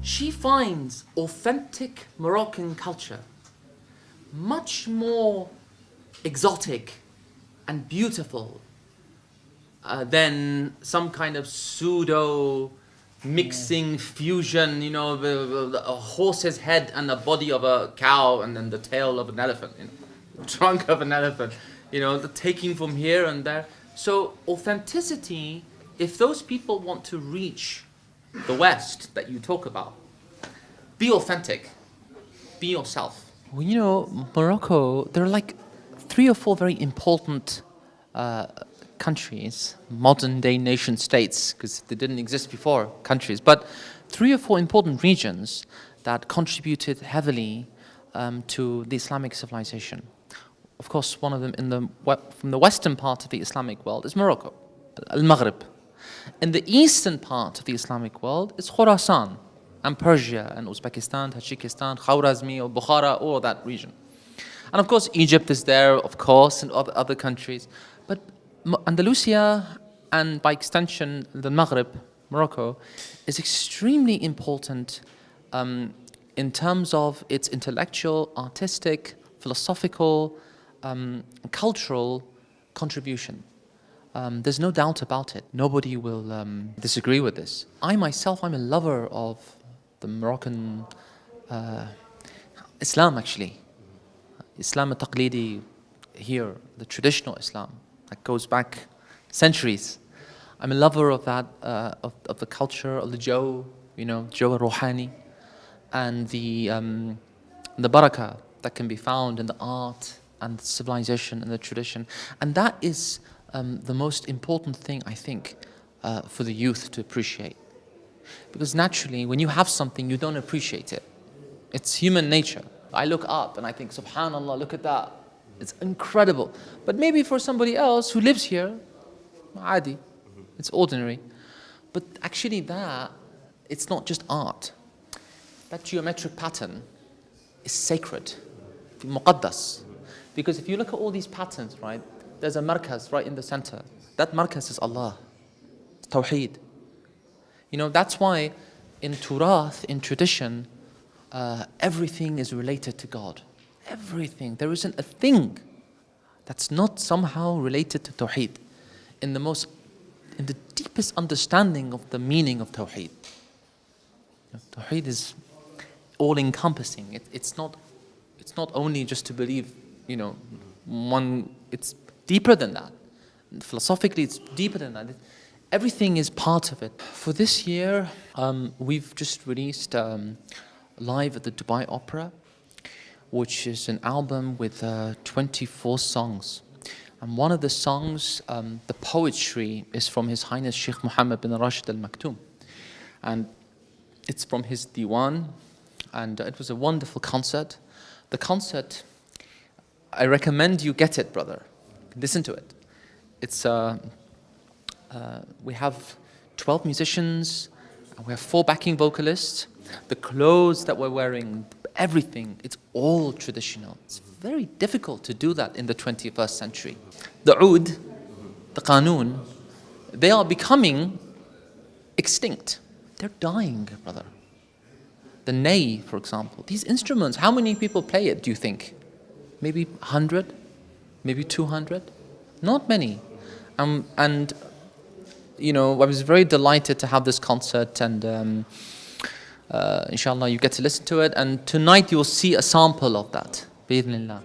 she finds authentic Moroccan culture much more exotic and beautiful than some kind of pseudo mixing fusion, you know, a horse's head and the body of a cow and then the tail of an elephant, you know, the trunk of an elephant, you know, the taking from here and there. So authenticity, if those people want to reach the West that you talk about, be authentic, be yourself. Well, you know, Morocco, there are like 3 or 4 very important countries, modern day nation states, because they didn't exist before, countries, but 3 or 4 important regions that contributed heavily to the Islamic civilization. Of course, one of them from the western part of the Islamic world is Morocco, المغرب. In the eastern part of the Islamic world is Khorasan and Persia and Uzbekistan, Tajikistan, Khwarezmi or Bukhara, all of that region. And of course, Egypt is there, of course, and other countries. But Andalusia, and by extension, the Maghreb, Morocco, is extremely important in terms of its intellectual, artistic, philosophical, cultural contribution. There's no doubt about it. Nobody will disagree with this. I myself, I'm a lover of the Moroccan Islam, actually. Islam al-Taqlidi here, the traditional Islam that goes back centuries. I'm a lover of that, of the culture, of the Joe, you know, Joe al-Ruhani, and the barakah that can be found in the art and the civilization and the tradition. And that is the most important thing, I think, for the youth to appreciate. Because naturally, when you have something, you don't appreciate it. It's human nature. I look up and I think, subhanallah, look at that. It's incredible. But maybe for somebody else who lives here, adi, it's ordinary. But actually that, it's not just art. That geometric pattern is sacred, muqaddas. Because if you look at all these patterns, right, there's a markaz right in the center. That markaz is Allah, Tawheed. You know, that's why in Turath, in tradition, everything is related to God. Everything. There isn't a thing that's not somehow related to Tawheed. In the deepest understanding of the meaning of Tawheed. Tawheed is all-encompassing. It's not only just to believe, you know, it's deeper than that. Philosophically, it's deeper than that. Everything is part of it. For this year, we've just released live at the Dubai Opera, which is an album with 24 songs. And one of the songs, the poetry, is from His Highness Sheikh Mohammed bin Rashid Al Maktoum. And it's from his diwan, and it was a wonderful concert. The concert, I recommend you get it, brother. Listen to it. It's we have 12 musicians, and we have 4 backing vocalists. The clothes that we're wearing, everything, it's all traditional. It's very difficult to do that in the 21st century. The oud, the qanoon, they are becoming extinct. They're dying, brother. The ney, for example, these instruments, how many people play it, do you think? Maybe 100? Maybe 200? Not many. And you know, I was very delighted to have this concert, and inshallah you get to listen to it, and tonight you'll see a sample of that, bi-idhnillah.